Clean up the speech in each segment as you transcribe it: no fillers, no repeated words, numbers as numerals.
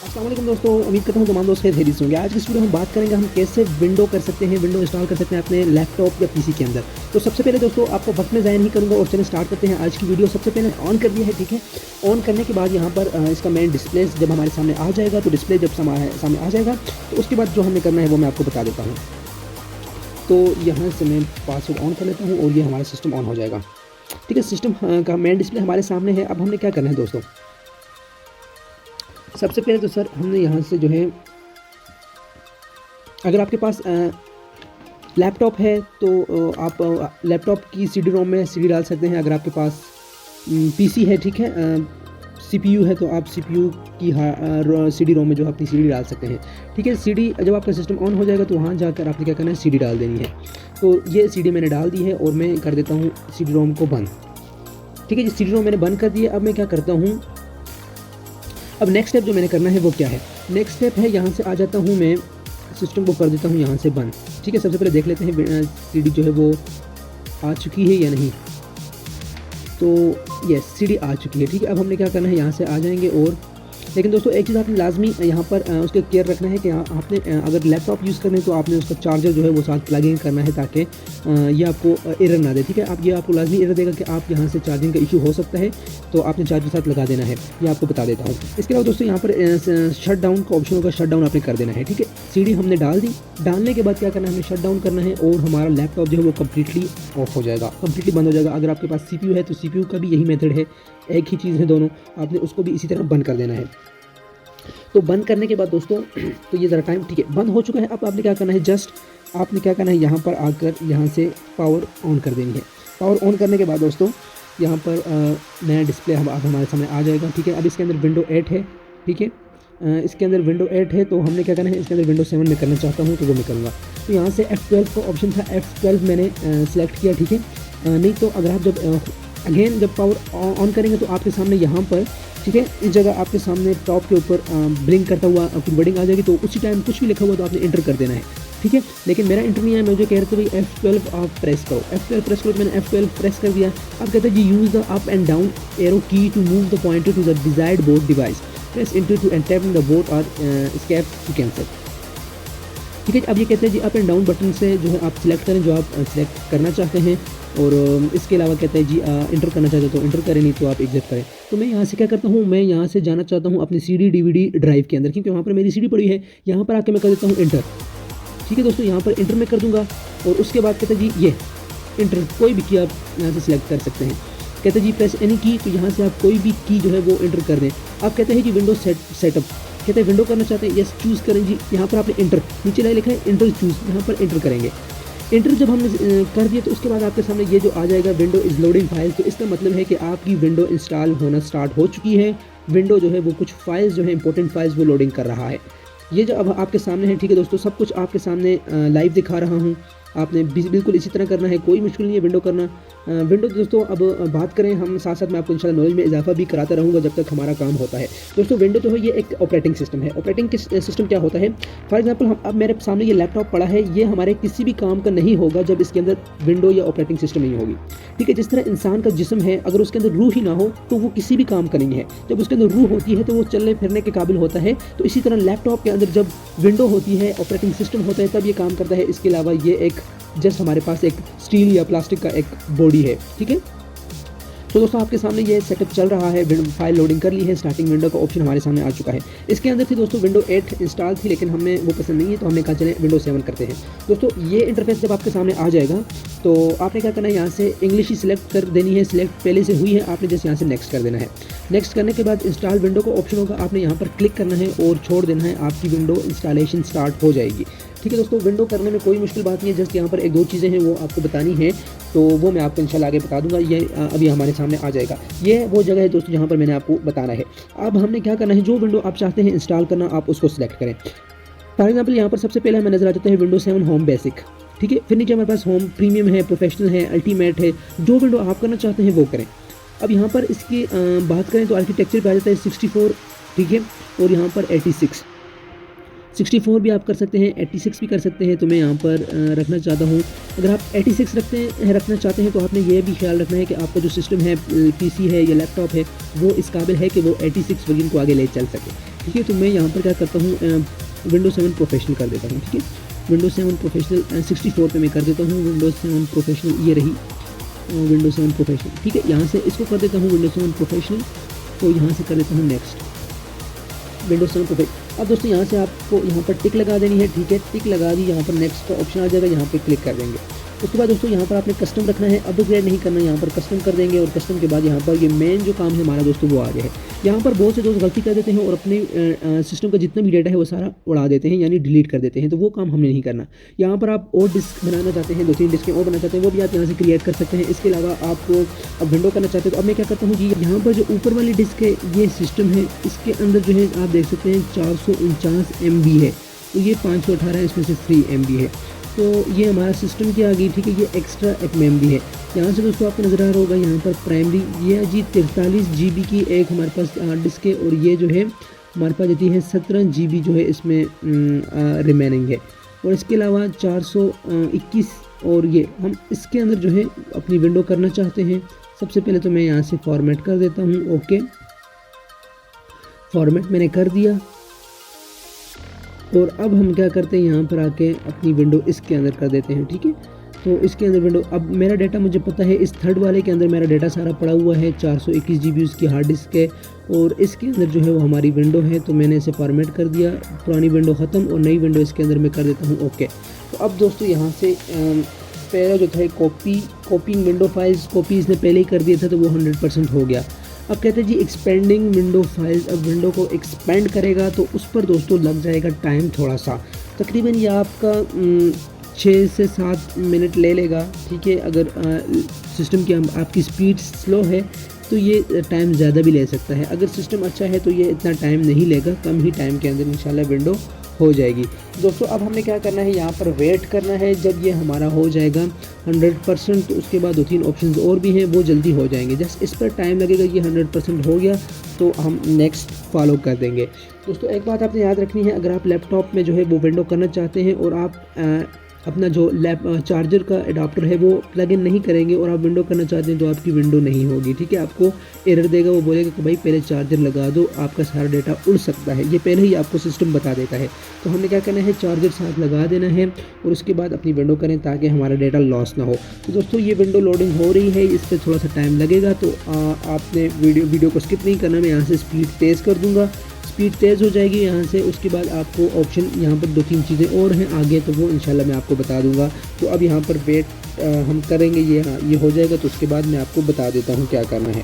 अस्सलाम वालेकुम दोस्तों, उम्मीद करता हूँ तमाम दोस्त खैरियत से होंगे। आज की इस वीडियो में हम बात करेंगे हम कैसे विंडो कर सकते हैं, विंडो इंस्टॉल कर सकते हैं अपने लैपटॉप या पीसी के अंदर। तो सबसे पहले दोस्तों आपको वक्त में ज़ाया नहीं करूँगा और चलिए स्टार्ट करते हैं आज की वीडियो। सबसे पहले ऑन कर दिया है, ठीक है। ऑन करने के बाद यहाँ पर इसका मेन डिस्प्ले जब हमारे सामने आ जाएगा, तो डिस्प्ले जब सामने आ जाएगा तो उसके बाद जो हमें करना है वो मैं आपको बता देता हूँ। तो यहाँ से मैं पासवर्ड ऑन कर लेता हूँ और ये हमारा सिस्टम ऑन हो जाएगा, ठीक है। सिस्टम का मेन डिस्प्ले हमारे सामने है। अब हमने क्या करना है दोस्तों, सबसे पहले तो सर हमने यहाँ से जो है, अगर आपके पास लैपटॉप है तो आप लैपटॉप की सीडी रोम में सीडी डाल सकते हैं। अगर आपके पास पीसी है, ठीक है, सीपीयू है, तो आप सीपीयू की सीडी रोम में जो अपनी सीडी डाल सकते हैं, ठीक है। सीडी जब आपका सिस्टम ऑन हो जाएगा तो वहाँ जाकर आपने क्या करना है, सीडी डाल देनी है। तो ये सीडी मैंने डाल दी है और मैं कर देता हूँ सीडी रोम को बंद, ठीक है जी। सीडी रोम मैंने बंद कर दी है। अब मैं क्या करता हूँ, अब नेक्स्ट स्टेप जो मैंने करना है वो क्या है, नेक्स्ट स्टेप है यहाँ से आ जाता हूँ मैं, सिस्टम को कर देता हूँ यहाँ से बंद, ठीक है। सबसे पहले देख लेते हैं सीडी जो है वो आ चुकी है या नहीं। तो यस, सीडी आ चुकी है, ठीक है। अब हमने क्या करना है, यहाँ से आ जाएंगे। और लेकिन दोस्तों एक चीज़ आपने लाजमी यहाँ पर उसका केयर रखना है कि आपने अगर लैपटॉप यूज़ करना है तो आपने उसका चार्जर जो है वो साथ प्लग इन करना है, ताकि ये आपको एरर ना दे, ठीक है। आप ये आपको लाजमी एरर देगा कि आप यहाँ से चार्जिंग का इशू हो सकता है, तो आपने चार्जर साथ लगा देना है, ये आपको बता देता हूँ। इसके अलावा दोस्तों यहाँ पर शट डाउन का ऑप्शन होगा, शट डाउन आपने कर देना है, ठीक है। सीडी हमने डाल दी, डालने के बाद क्या करना है, हमें शट डाउन करना है और हमारा लैपटॉप जो है वो कम्प्लीटली ऑफ हो जाएगा, कम्प्लीटली बंद हो जाएगा। अगर आपके पास सीपीयू है तो सीपीयू का भी यही मेथड है, एक ही चीज़ है दोनों, आपने उसको भी इसी तरह बंद कर देना है। तो बंद करने के बाद दोस्तों तो ये ज़रा टाइम, ठीक है, बंद हो चुका है। अब आपने क्या करना है, जस्ट आपने क्या करना है, यहाँ पर आकर यहाँ से पावर ऑन कर देनी है। पावर ऑन करने के बाद दोस्तों यहाँ पर नया डिस्प्ले अब हमारे सामने आ जाएगा, ठीक है। अब इसके अंदर विंडो 8 है, ठीक है। इसके अंदर विंडो 8 है, तो हमने क्या करना है, इसके अंदर विंडो 7 में करना चाहता हूँ तो वो मैं करूँगा। तो यहाँ से F12 का ऑप्शन था, F12 मैंने सेलेक्ट किया, ठीक है। नहीं तो अगर आप जब अगेन जब पावर ऑन करेंगे तो आपके सामने यहाँ पर, ठीक है, इस जगह आपके सामने टॉप के ऊपर ब्लिंक करता हुआ आपकी वर्डिंग आ जाएगी। तो उसी टाइम कुछ भी लिखा हुआ तो आपने इंटर कर देना है, ठीक है। लेकिन मेरा इंटर नहीं है, मुझे कह रहे थे भाई F12 आप प्रेस करो, F12 प्रेस करो, तो मैंने F12 प्रेस कर दिया। अब कहते हैं जी use the up and down arrow key to move the pointer to the desired board device, press enter to and tap the board और एस्केप टू कैंसिल, ठीक है। अब ये कहते हैं जी अप एंड डाउन बटन से जो है आप सिलेक्ट करें जो आप सिलेक्ट करना चाहते हैं, और इसके अलावा कहते हैं जी इंटर करना चाहते हो तो इंटर करें, नहीं तो आप एग्जिट करें। तो मैं यहाँ से क्या करता हूँ, मैं यहाँ से जाना चाहता हूँ अपनी सीडी डीवीडी ड्राइव के अंदर, क्योंकि वहाँ पर मेरी सीडी पड़ी है। यहाँ पर आके मैं कर देता हूँ इंटर, ठीक है दोस्तों। यहाँ पर इंटर मैं कर दूँगा और उसके बाद कहते हैं जी ये इंटर, कोई भी की आप यहाँ से सिलेक्ट कर सकते हैं। कहते हैं जी प्रेस एनी की, तो यहाँ से आप कोई भी की जो है वो इंटर कर दें। आप कहते हैं जी विंडो सेटअप, कहते हैं विंडो करना चाहते हैं, यस चूज़ करें जी। यहाँ पर आपने इंटर नीचे लिखा है इंटर चूज़, यहाँ पर इंटर करेंगे। इंटर जब हमने कर दिया तो उसके बाद आपके सामने ये जो आ जाएगा विंडो इज़ लोडिंग फाइल, तो इसका मतलब है कि आपकी विंडो इंस्टॉल होना स्टार्ट हो चुकी है। विंडो जो है वो कुछ फाइल्स जो है इंपॉर्टेंट फाइल्स वो लोडिंग कर रहा है। ये जो अब आपके सामने है, ठीक है दोस्तों, सब कुछ आपके सामने लाइव दिखा रहा हूँ। आपने बिल्कुल इसी तरह करना है, कोई मुश्किल नहीं है विंडो करना। विंडो दोस्तों अब बात करें हम, साथ साथ मैं आपको इंशाल्लाह नॉलेज में इजाफा भी कराता रहूँगा जब तक हमारा काम होता है। दोस्तों विंडो जो है ये एक ऑपरेटिंग सिस्टम है। ऑपरेटिंग सिस्टम क्या होता है, फॉर एग्जांपल हम अब मेरे सामने ये लैपटॉप पड़ा है, ये हमारे किसी भी काम का नहीं होगा जब इसके अंदर विंडो या ऑपरेटिंग सिस्टम नहीं होगी, ठीक है। जिस तरह इंसान का जिस्म है, अगर उसके अंदर रूह ही ना हो तो वो किसी भी काम का नहीं है। जब उसके अंदर रूह होती है तो वो चलने फिरने के काबिल होता है। तो इसी तरह लैपटॉप के अंदर जब विंडो होती है, ऑपरेटिंग सिस्टम होता है, तब ये काम करता है। इसके अलावा ये एक जस्ट हमारे पास एक स्टील या प्लास्टिक का एक बॉडी है, ठीक है। तो दोस्तों आपके सामने ये सेटअप चल रहा है, फाइल लोडिंग कर ली है, स्टार्टिंग विंडो का ऑप्शन हमारे सामने आ चुका है। इसके अंदर थी दोस्तों विंडो 8 इंस्टॉल थी, लेकिन हमें वो पसंद नहीं है, तो हमने कहा चले विंडो 7 करते हैं। दोस्तों ये इंटरफेस जब आपके सामने आ जाएगा तो आपने क्या करना है, यहाँ से इंग्लिश ही सिलेक्ट कर देनी है। सिलेक्ट पहले से हुई है, आपने जस्ट यहाँ से नेक्स्ट कर देना है। नेक्स्ट करने के बाद इंस्टॉल विंडो का ऑप्शन होगा, आपने यहाँ पर क्लिक करना है और छोड़ देना है, आपकी विंडो इंस्टॉलेशन स्टार्ट हो जाएगी, ठीक है दोस्तों। विंडो करने में कोई मुश्किल बात नहीं है, जस्ट यहाँ पर एक दो चीज़ें हैं वो आपको बतानी है, तो वो मैं आपको इंशाल्लाह आगे बता दूंगा। ये अभी हमारे सामने आ जाएगा। ये वो जगह है दोस्तों जहाँ पर मैंने आपको बताना है। अब हमने क्या करना है, जो विंडो आप चाहते हैं इंस्टॉल करना आप उसको सिलेक्ट करें। फॉर एग्जाम्पल यहाँ पर सबसे पहले हमें नजर आ जाता है विंडो 7 होम बेसिक, ठीक है। फिर नीचे हमारे पास होम प्रीमियम है, प्रोफेशनल है, अल्टीमेट है। जो विंडो आप करना चाहते हैं वो करें। अब यहाँ पर इसकी बात करें तो आर्किटेक्चर पे आ जाता है 64, ठीक है, और यहाँ पर 86। 64 भी आप कर सकते हैं, 86 भी कर सकते हैं। तो मैं यहाँ पर रखना चाहता हूँ, अगर आप 86 रखना चाहते हैं तो आपने ये भी ख्याल रखना है कि आपका जो सिस्टम है, पीसी है या लैपटॉप है, वो इस काबिल है कि वो 86 वर्जन को आगे ले चल सके। ठीक है। तो मैं यहाँ पर क्या करता हूँ, विंडोज 7 प्रोफेशनल कर देता हूँ। ठीक है, विंडोज 7 प्रोफेशनल 64 पे मैं कर देता हूँ। विंडोज 7 प्रोफेशनल ये रही विंडोज 7 प्रोफेशनल। ठीक है, यहाँ से इसको कर देता हूँ विंडोज 7 प्रोफेशनल। तो यहाँ से कर देता हूँ नेक्स्ट विंडोज 7 प्रोफेशनल। अब दोस्तों यहाँ से आपको यहाँ पर टिक लगा देनी है। ठीक है, टिक लगा दी, यहाँ पर नेक्स्ट का ऑप्शन आ जाएगा, यहाँ पे क्लिक कर देंगे। उसके बाद दोस्तों यहाँ पर आपने कस्टम रखना है, अपग्रेड नहीं करना, यहाँ पर कस्टम कर देंगे। और कस्टम के बाद यहाँ पर ये मेन जो काम है हमारा दोस्तों वो आ गया है। यहाँ पर बहुत से दोस्त गलती कर देते हैं और अपने सिस्टम का जितना भी डेटा है वो सारा उड़ा देते हैं, यानी डिलीट कर देते हैं। तो वो काम हमने नहीं करना। यहाँ पर आप और डिस्क बनाना चाहते हैं, 2-3 डिस्कें और बनाना चाहते हैं, वो भी आप यहाँ से क्रिएट कर सकते हैं। इसके अलावा आप अब विंडो करना चाहते हैं तो अब मैं क्या करता हूँ जी, यहाँ पर जो ऊपर वाली डिस्क है ये सिस्टम है, इसके अंदर जो है आप देख सकते हैं 449 MB है। तो ये 518 इसमें से फ्री MB है। तो ये हमारा सिस्टम की आ गई। ठीक है, ये एक्स्ट्रा एक मेमोरी है। यहाँ से दोस्तों आपको नज़र आ रहा होगा यहाँ पर प्राइमरी ये है जी 43 GB की एक हमारे पास हार्ड डिस्क है। और ये जो है हमारे पास जाती है 17 GB जो है इसमें रिमेनिंग है। और इसके अलावा 421 और ये हम इसके अंदर जो है अपनी विंडो करना चाहते हैं। सबसे पहले तो मैं यहाँ से फॉर्मेट कर देता हूँ। ओके, फॉर्मेट मैंने कर दिया। और अब हम क्या करते हैं, यहाँ पर आके अपनी विंडो इसके अंदर कर देते हैं। ठीक है, तो इसके अंदर विंडो, अब मेरा डाटा मुझे पता है इस थर्ड वाले के अंदर मेरा डाटा सारा पड़ा हुआ है। 421 GB उसकी हार्ड डिस्क है और इसके अंदर जो है वो हमारी विंडो है। तो मैंने इसे फॉर्मेट कर दिया, पुरानी विंडो ख़त्म और नई विंडो इसके अंदर मैं कर देता हूँ। ओके, तो अब दोस्तों यहाँ से पहला जो था कॉपिंग विंडो फाइल्स कॉपी इसने पहले ही कर दिया था, तो वो 100% हो गया। अब कहते हैं जी एक्सपेंडिंग विंडो फाइल्स, अब विंडो को एक्सपेंड करेगा तो उस पर दोस्तों लग जाएगा टाइम थोड़ा सा, तकरीबन ये आपका 6 से 7 मिनट ले लेगा। ठीक है, अगर सिस्टम की आपकी स्पीड स्लो है तो ये टाइम ज़्यादा भी ले सकता है। अगर सिस्टम अच्छा है तो ये इतना टाइम नहीं लेगा, कम ही टाइम के अंदर इंशाल्लाह विंडो हो जाएगी। दोस्तों अब हमने क्या करना है, यहाँ पर वेट करना है जब ये हमारा हो जाएगा 100%। तो उसके बाद 2-3 ऑप्शंस और भी हैं, वो जल्दी हो जाएंगे। जस्ट इस पर टाइम लगेगा। ये 100% हो गया तो हम नेक्स्ट फॉलो कर देंगे। दोस्तों एक बात आपने याद रखनी है, अगर आप लैपटॉप में जो है वो विंडो करना चाहते हैं और आप अपना जो चार्जर का एडाप्टर है वो प्लग इन नहीं करेंगे और आप विंडो करना चाहते हैं तो आपकी विंडो नहीं होगी। ठीक है, आपको एरर देगा, वो बोलेगा कि भाई पहले चार्जर लगा दो, आपका सारा डेटा उड़ सकता है। ये पहले ही आपको सिस्टम बता देता है। तो हमने क्या करना है, चार्जर साथ लगा देना है और उसके बाद अपनी विंडो करें ताकि हमारा डेटा लॉस ना हो। तो दोस्तों ये विंडो लोडिंग हो रही है, इस पर थोड़ा सा टाइम लगेगा। तो आपने वीडियो को स्किप नहीं करना। मैं यहाँ से स्पीड तेज़ कर दूँगा, स्पीड तेज़ हो जाएगी यहाँ से। उसके बाद आपको ऑप्शन यहाँ पर 2-3 चीज़ें और हैं आगे, तो वो इंशाल्लाह मैं आपको बता दूंगा। तो अब यहाँ पर वेट हम करेंगे, ये हो जाएगा तो उसके बाद मैं आपको बता देता हूँ क्या करना है।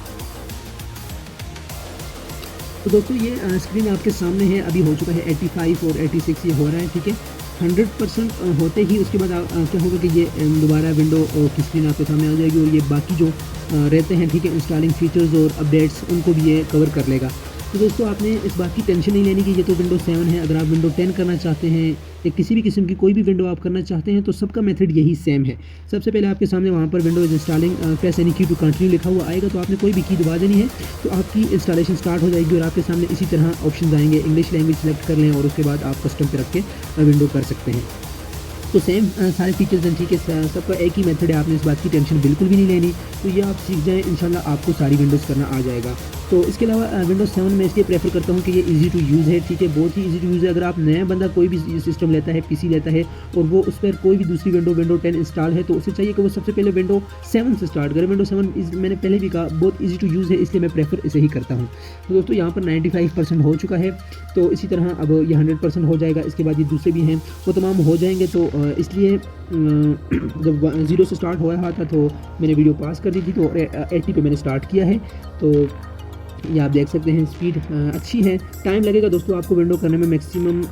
तो दोस्तों ये स्क्रीन आपके सामने है, अभी हो चुका है 85 और 86 ये हो रहा है। ठीक है, 100% होते ही उसके बाद क्या होगा कि ये दोबारा विंडो की स्क्रीन आपके सामने आ जाएगी और ये बाकी जो रहते हैं, ठीक है, इंस्टॉलिंग फीचर्स और अपडेट्स, उनको भी ये कवर कर लेगा। तो दोस्तों आपने इस बात की टेंशन नहीं लेनी कि ये तो विंडो 7 है। अगर आप विंडो 10 करना चाहते हैं या किसी भी किस्म की कोई भी विंडो आप करना चाहते हैं तो सबका मेथड यही सेम है। सबसे पहले आपके सामने वहाँ पर विंडोज इंस्टॉलिंग प्रेस एनी की टू कंटिन्यू लिखा हुआ आएगा, तो आपने कोई भी की दबा देनी है तो आपकी इंस्टॉलेशन स्टार्ट हो जाएगी और आपके सामने इसी तरह ऑप्शन आएंगे। इंग्लिश लैंग्वेज सेलेक्ट कर लें और उसके बाद आप कस्टम पे रख के विंडो कर सकते हैं। तो सेम सारे फीचर्स हैं। ठीक है, सबका एक ही मेथड है, आपने इस बात की टेंशन बिल्कुल भी नहीं लेनी। तो ये आप सीख जाएँ, इंशाल्लाह आपको सारी विंडोज़ करना आ जाएगा। तो इसके अलावा विंडोज 7 में इसलिए प्रेफर करता हूँ कि ये इजी टू यूज़ है। ठीक है, बहुत ही इजी टू यूज़ है। अगर आप नया बंदा कोई भी सिस्टम लेता है, पीसी लेता है और वो उस पर कोई भी दूसरी विंडो 10 इंस्टॉल है, तो उसे चाहिए कि वो सबसे पहले विंडो 7 से स्टार्ट करें। विंडो 7 मैंने पहले भी कहा बहुत ईजी टू यूज़ है, इसलिए मैं प्रेफर इसे ही करता हूँ। तो दोस्तों यहाँ पर 95% हो चुका है, तो इसी तरह अब ये 100% हो जाएगा। इसके बाद ये दूसरे भी हैं वो तमाम हो जाएंगे। तो इसलिए जब 0 से स्टार्ट हो रहा था तो मैंने वीडियो पास कर दी थी, तो 80 पे मैंने स्टार्ट किया है। तो ये आप देख सकते हैं स्पीड अच्छी है। टाइम लगेगा दोस्तों आपको विंडो करने में, मैक्सिमम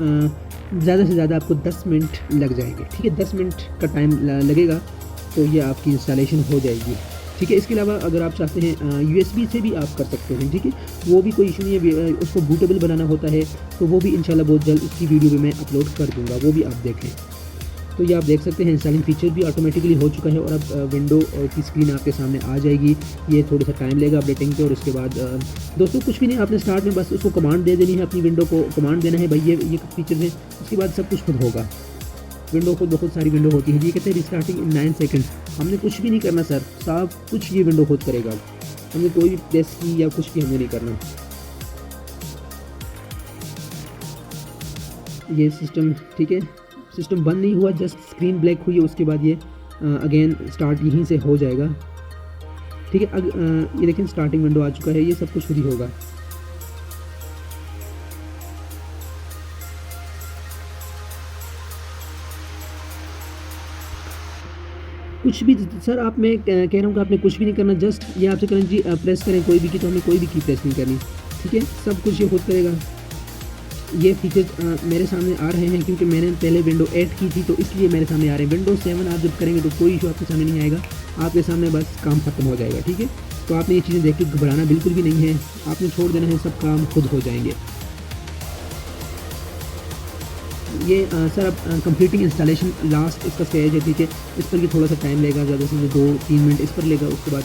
ज़्यादा से ज़्यादा आपको 10 मिनट लग जाएंगे। ठीक है, 10 मिनट का टाइम लगेगा तो ये आपकी इंस्टॉलेशन हो जाएगी। ठीक है, इसके अलावा अगर आप चाहते हैं USB से भी आप कर सकते हैं। ठीक है, वो भी कोई इशू नहीं है। उसको बूटेबल बनाना होता है तो वो भी इंशाल्लाह बहुत जल्द उसकी वीडियो भी मैं अपलोड कर दूँगा, वो भी आप देखें। तो ये आप देख सकते हैं इंस्टॉलिंग फीचर भी ऑटोमेटिकली हो चुका है और अब विंडो की स्क्रीन आपके सामने आ जाएगी। ये थोड़ा सा टाइम लेगा अपडेटिंग पे। और उसके बाद दोस्तों कुछ भी नहीं, आपने स्टार्ट में बस उसको कमांड दे देनी है, अपनी विंडो को कमांड देना है, भाई ये फीचर हैं। उसके बाद सब कुछ खुद होगा। विंडो खुद बहुत सारी विंडो होती है। ये कहते हैं रिस्टार्टिंग इन 9 सेकेंड। हमने कुछ भी नहीं करना सर, सब कुछ ये विंडो खुद करेगा। हमने कोई भी प्रेस की या कुछ भी हमें नहीं करना। ये सिस्टम, ठीक है, सिस्टम बंद नहीं हुआ, जस्ट स्क्रीन ब्लैक हुई है, उसके बाद ये अगेन स्टार्ट यहीं से हो जाएगा, ठीक है। ये देखें स्टार्टिंग विंडो आ चुका है, ये सब कुछ खुद ही होगा। कुछ भी सर, आप मैं कह रहा हूँ कि आपने कुछ भी नहीं करना, जस्ट ये आपसे करें जी प्रेस करें कोई भी की, तो हमें कोई भी की प्रेस नहीं करनी, ठीक है, सब कुछ ये खुद करेगा। ये फीचर्स मेरे सामने आ रहे हैं क्योंकि मैंने पहले विंडो 8 की थी, तो इसलिए मेरे सामने आ रहे हैं। विंडो 7 आप जब करेंगे तो कोई इशू आपके सामने नहीं आएगा, आपके सामने बस काम खत्म हो जाएगा, ठीक है। तो आपने ये चीज़ें देख के घबराना बिल्कुल भी नहीं है, आपने छोड़ देना है, सब काम खुद हो जाएंगे। ये सर अब कंप्लीटिंग इंस्टॉलेशन लास्ट इसका स्टेज है, ठीक है, इस पर ये थोड़ा सा टाइम लेगा, ज़्यादा से 2-3 मिनट इस पर लेगा, उसके बाद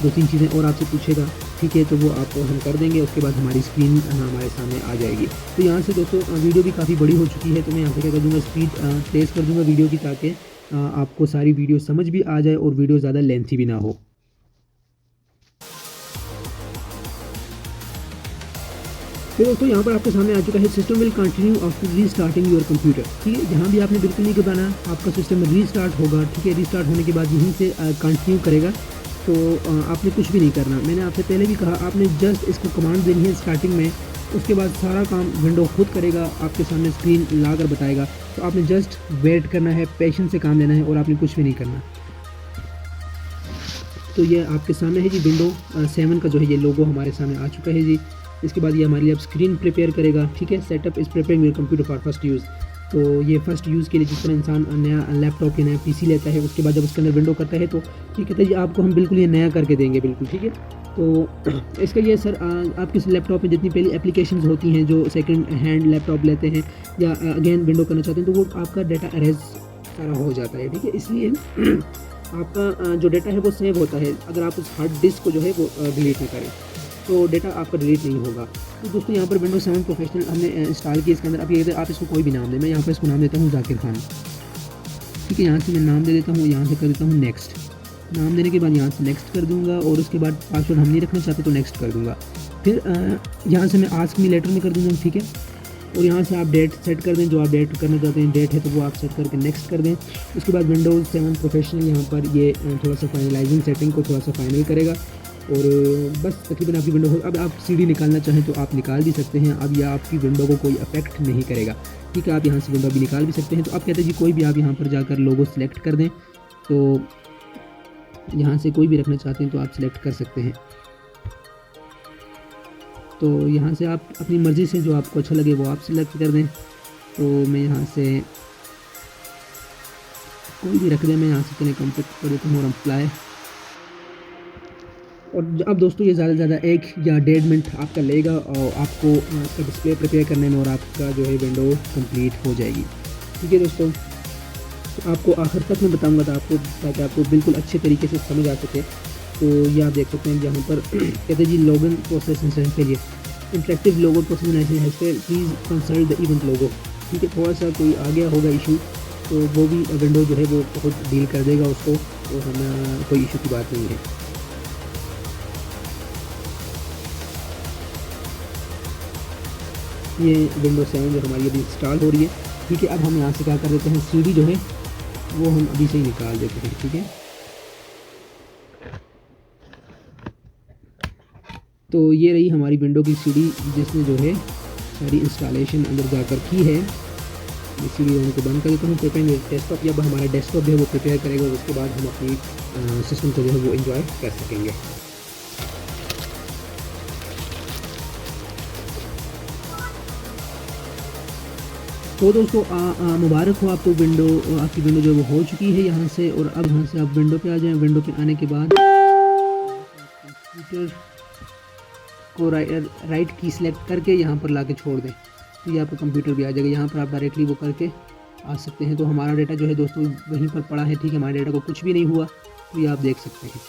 2-3 चीज़ें और आपसे पूछेगा, ठीक है, तो वो आप हम कर देंगे, उसके बाद हमारी स्क्रीन हमारे सामने आ जाएगी। तो यहाँ से दोस्तों वीडियो भी काफ़ी बड़ी हो चुकी है, तो मैं यहाँ से क्या कर दूँगा, स्पीड तेज़ कर दूँगा वीडियो की, ताकि आपको सारी वीडियो समझ भी आ जाए और वीडियो ज़्यादा लेंथी भी ना हो। तो दोस्तों यहाँ पर आपके सामने आ चुका है, system will continue after restarting your computer, ठीक है। यहाँ भी आपने बिल्कुल नहीं घबराना, आपका सिस्टम रीस्टार्ट होगा, ठीक है, रीस्टार्ट होने के बाद यहीं से कंटिन्यू करेगा। तो आपने कुछ भी नहीं करना, मैंने आपसे पहले भी कहा, आपने जस्ट इसको कमांड देनी है स्टार्टिंग में, उसके बाद सारा काम विंडो खुद करेगा, आपके सामने स्क्रीन ला कर बताएगा। तो आपने जस्ट वेट करना है, पेशेंस से काम लेना है, और आपने कुछ भी नहीं करना। तो ये आपके सामने है जी, विंडो 7 का जो है ये लोगो हमारे सामने आ चुका है जी। इसके बाद ये हमारे लिए अब स्क्रीन प्रिपेयर करेगा, ठीक है। Setup is preparing your computer for first use. तो ये फर्स्ट यूज़ के लिए जिस तरह इंसान नया लैपटॉप या नया पीसी लेता है, उसके बाद जब उसके अंदर विंडो करता है, तो ये कहता है जी आपको हम बिल्कुल ये नया करके देंगे, बिल्कुल, ठीक है। तो इसका ये सर आपके लैपटॉप में जितनी पहली एप्लीकेशंस होती हैं, जो सेकंड हैंड लैपटॉप लेते हैं या अगेन विंडो करना चाहते हैं, तो वो आपका डाटा अरेज सारा हो जाता है, ठीक है। इसलिए आपका जो डाटा है वो सेव होता है, अगर आप उस हार्ड डिस्क को जो है वो डिलीट ना करें, तो डाटा आपका डिलीट नहीं होगा। तो दोस्तों यहाँ पर विंडोज 7 प्रोफेशनल हमने इंस्टॉल किया, इसके अंदर अब ये आप इसको कोई भी नाम दें, मैं यहाँ पर इसको नाम देता हूँ जाकिर खान, ठीक है। यहाँ से मैं नाम दे देता हूँ, यहाँ से कर देता हूँ नेक्स्ट, नाम देने के बाद यहाँ से नेक्स्ट कर दूँगा, और उसके बाद पासवर्ड हम नहीं रखना चाहते तो नेक्स्ट कर दूँगा। फिर यहाँ से मैं आस्क मी लेटर में कर दूँगा, ठीक है। और यहाँ से आप डेट सेट कर दें, जो आप डेट करना चाहते हैं, डेट है तो वो आप सेट करके नेक्स्ट कर दें। उसके बाद विंडोज़ 7 प्रोफेशनल यहाँ पर ये थोड़ा सा फाइनलाइजिंग सेटिंग को थोड़ा सा फाइनल करेगा, और बस तकरीबन आपकी विंडो हो। अब आप सीडी निकालना चाहें तो आप निकाल भी सकते हैं, अब यह आपकी विंडो को कोई अफेक्ट नहीं करेगा, ठीक है। आप यहाँ से विंडो भी निकाल भी सकते हैं। तो आप कहते हैं जी कोई भी आप यहाँ पर जाकर लोगो सेलेक्ट कर दें, तो यहाँ से कोई भी रखना चाहते हैं तो आप सिलेक्ट कर सकते हैं। तो यहाँ से आप अपनी मर्ज़ी से जो आपको अच्छा लगे वो आप सिलेक्ट कर दें। तो मैं यहाँ से कोई भी रख दें, मैं यहाँ से चले कॉम्पैक्ट कर देता हूँ और अप्लाई। और अब दोस्तों ये ज़्यादा से ज़्यादा 1 या 1.5 मिनट आपका लेगा, और आपको इसका डिस्प्ले प्रिपेयर करने में, और आपका जो है विंडो कंप्लीट हो जाएगी, ठीक है दोस्तों। तो आपको आखिर तक मैं बताऊँगा ताकि आपको बिल्कुल अच्छे तरीके से समझ आ सके। तो ये आप देख सकते हैं यहाँ पर कहते हैं जी लॉगिन प्रोसेस इंस्टेंट के लिए interactive logo process please consult the event logo, ठीक है। थोड़ा सा कोई आ गया होगा इशू, तो वो भी विंडो जो है वो खुद डील कर देगा उसको, और हमें कोई इशू की बात नहीं है। ये विंडो 7 जो हमारी अभी इंस्टॉल हो रही है, ठीक है। अब हम यहाँ से क्या कर देते हैं, सीडी जो है वो हम अभी से ही निकाल देते हैं, ठीक है। तो ये रही हमारी विंडो की सीडी, जिसने जो है सारी इंस्टॉलेशन अंदर जाकर की है। ये सीडी होने को बंद कर देता हूँ। प्रिपेयर डेस्कटॉप, या हमारा डेस्कटॉप जो है वो प्रिपेयर करेगा, और उसके बाद हम अपनी सिस्टम को जो है वो एंजॉय कर सकेंगे। तो दोस्तों मुबारक हो आपको, आपकी विंडो जो वो हो चुकी है यहाँ से। और अब यहाँ से आप विंडो पे आ जाएं। विंडो पे आने के बाद कंप्यूटर को राइट की सिलेक्ट करके यहाँ पर लाके छोड़ दें, तो ये आपका कंप्यूटर भी आ जाएगा। यहाँ पर आप डायरेक्टली वो करके आ सकते हैं। तो हमारा डेटा जो है दोस्तों वहीं पर पड़ा है, ठीक है। हमारे डेटा को कुछ भी नहीं हुआ, तो ये आप देख सकते हैं।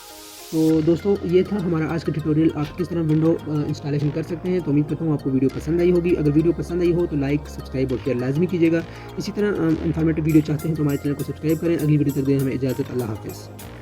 तो दोस्तों ये था हमारा आज का ट्यूटोरियल, आप किस तरह विंडो इंस्टॉलेशन कर सकते हैं। तो उम्मीद करता हूँ आपको वीडियो पसंद आई होगी। अगर वीडियो पसंद आई हो तो लाइक, सब्सक्राइब और शेयर लाजमी कीजिएगा। इसी तरह इन्फॉर्मेटिव वीडियो चाहते हैं तो हमारे चैनल को सब्सक्राइब करें। अगली वीडियो तक दें हमें इजाज़त। अल्लाह हाफ़िज़।